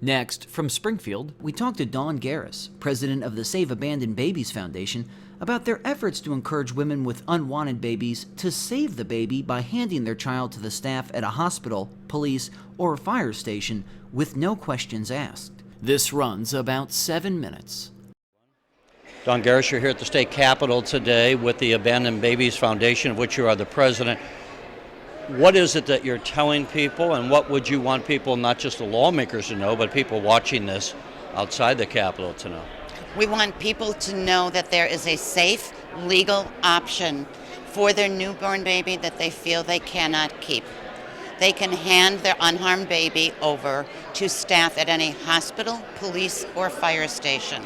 Next, from Springfield, we talked to Dawn Geras, president of the Save Abandoned Babies Foundation, about their efforts to encourage women with unwanted babies to save the baby by handing their child to the staff at a hospital, police, or fire station with no questions asked. This runs about 7 minutes. Dawn Geras, you're here at the state capitol today with the Abandoned Babies Foundation, of which you are the president. What is it that you're telling people, and what would you want people, not just the lawmakers to know, but people watching this outside the Capitol to know? We want people to know that there is a safe, legal option for their newborn baby that they feel they cannot keep. They can hand their unharmed baby over to staff at any hospital, police, or fire station.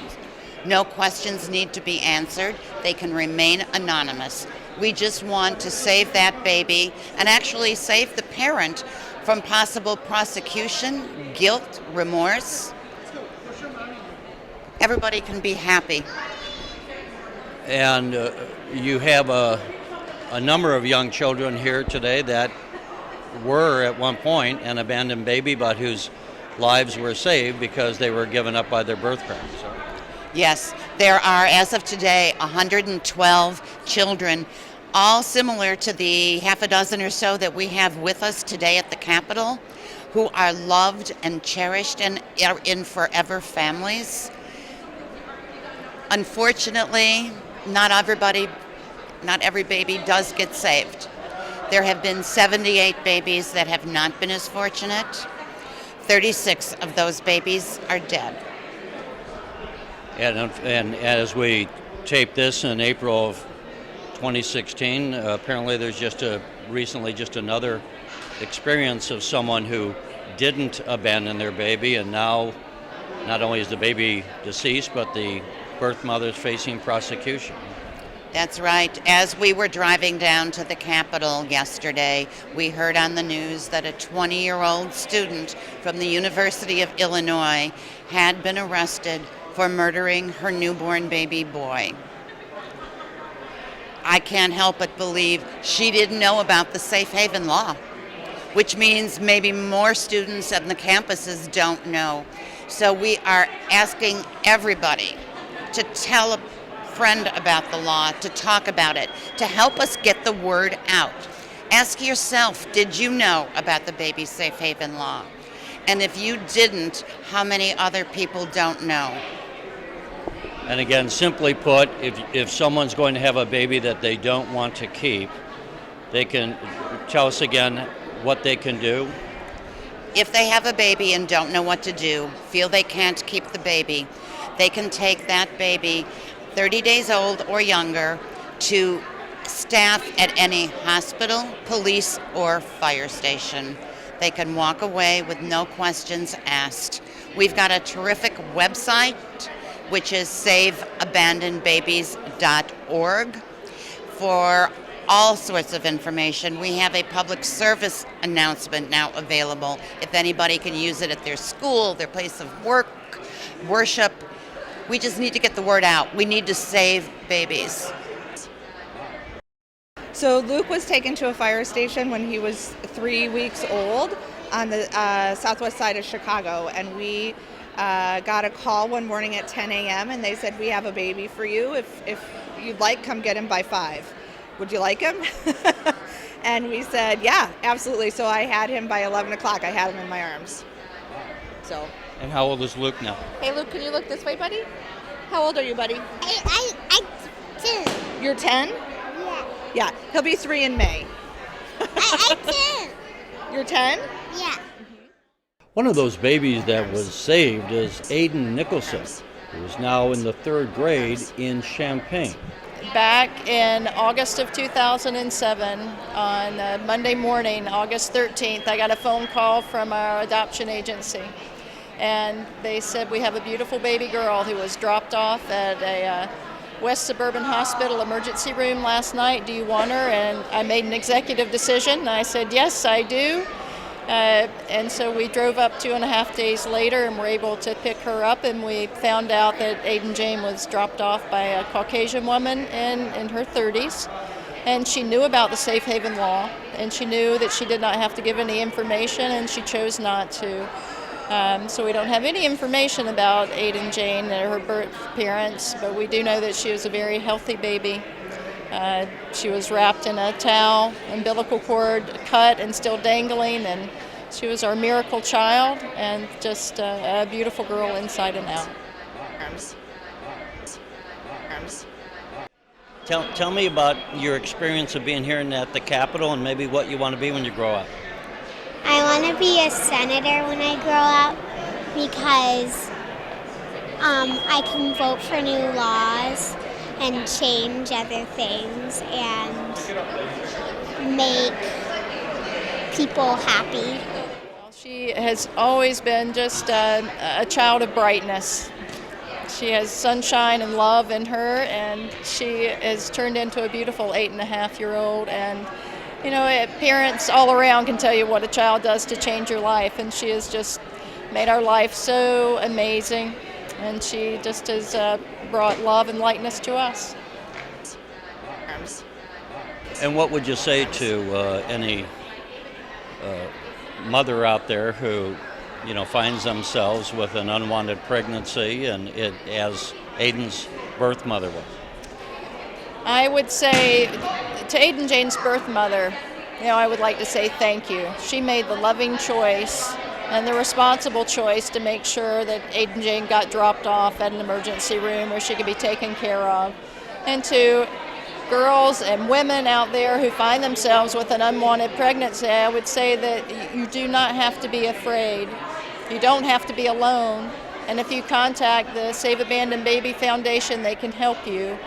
No questions need to be answered. They can remain anonymous. We just want to save that baby and actually save the parent from possible prosecution, guilt, remorse. Everybody can be happy. And you have a number of young children here today that were at one point an abandoned baby, but whose lives were saved because they were given up by their birth parents. So. Yes, there are, as of today, 112 children, all similar to the half a dozen or so that we have with us today at the Capitol, who are loved and cherished and are in forever families. Unfortunately, not every baby does get saved. There have been 78 babies that have not been as fortunate. 36 of those babies are dead. And as we tape this in April of 2016, apparently there's recently another experience of someone who didn't abandon their baby, and now not only is the baby deceased, but the birth mother's facing prosecution. That's right. As we were driving down to the Capitol yesterday, we heard on the news that a 20-year-old student from the University of Illinois had been arrested for murdering her newborn baby boy. I can't help but believe she didn't know about the safe haven law, which means maybe more students on the campuses don't know. So we are asking everybody to tell a friend about the law, to talk about it, to help us get the word out. Ask yourself, did you know about the baby safe haven law? And if you didn't, how many other people don't know? And again, simply put, if someone's going to have a baby that they don't want to keep, they can tell us again what they can do. If they have a baby and don't know what to do, feel they can't keep the baby, they can take that baby 30 days old or younger to staff at any hospital, police, or fire station. They can walk away with no questions asked. We've got a terrific website, which is saveabandonedbabies.org, for all sorts of information. We have a public service announcement now available. If anybody can use it at their school, their place of work, worship, we just need to get the word out. We need to save babies. So Luke was taken to a fire station when he was 3 weeks old on the southwest side of Chicago, and we got a call one morning at 10 a.m. and they said, we have a baby for you. If you'd like, come get him by 5. Would you like him? And we said, yeah, absolutely. So I had him by 11 o'clock. I had him in my arms. So. And how old is Luke now? Hey, Luke, can you look this way, buddy? How old are you, buddy? I'm 10. You're 10? Yeah. Yeah, he'll be 3 in May. I'm 10. You're 10? Yeah. One of those babies that was saved is Aidan Nicholson, who is now in the 3rd grade in Champaign. Back in August of 2007, on Monday morning, August 13th, I got a phone call from our adoption agency. And they said, we have a beautiful baby girl who was dropped off at a West Suburban Hospital emergency room last night. Do you want her? And I made an executive decision. And I said, yes, I do. And so we drove up 2.5 days later and were able to pick her up, and we found out that Aidan Jane was dropped off by a Caucasian woman in her 30s. And she knew about the safe haven law, and she knew that she did not have to give any information, and she chose not to. So we don't have any information about Aidan Jane or her birth parents, but we do know that she was a very healthy baby. She was wrapped in a towel, umbilical cord cut and still dangling, and she was our miracle child and just a beautiful girl inside and out. Tell me about your experience of being here at the Capitol and maybe what you want to be when you grow up. I want to be a senator when I grow up because I can vote for new laws and change other things and make people happy. She has always been just a child of brightness. She has sunshine and love in her, and she has turned into a beautiful 8.5-year-old. And you know, parents all around can tell you what a child does to change your life, and she has just made our life so amazing, and she just has brought love and lightness to us. And what would you say to any mother out there who, you know, finds themselves with an unwanted pregnancy and it as Aidan's birth mother was? I would say to Aidan Jane's birth mother, you know, I would like to say thank you. She made the loving choice and the responsible choice to make sure that Aidan Jane got dropped off at an emergency room where she could be taken care of. And to girls and women out there who find themselves with an unwanted pregnancy, I would say that you do not have to be afraid. You don't have to be alone. And if you contact the Save Abandoned Baby Foundation, they can help you.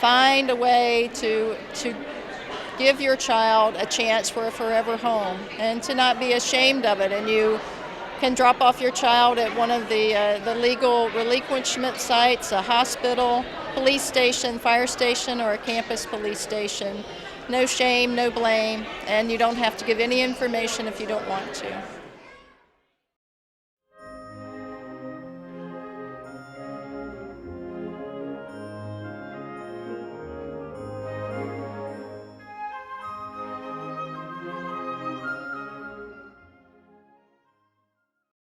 Find a way to give your child a chance for a forever home and to not be ashamed of it. And you can drop off your child at one of the legal relinquishment sites, a hospital, police station, fire station, or a campus police station. No shame, no blame, and you don't have to give any information if you don't want to.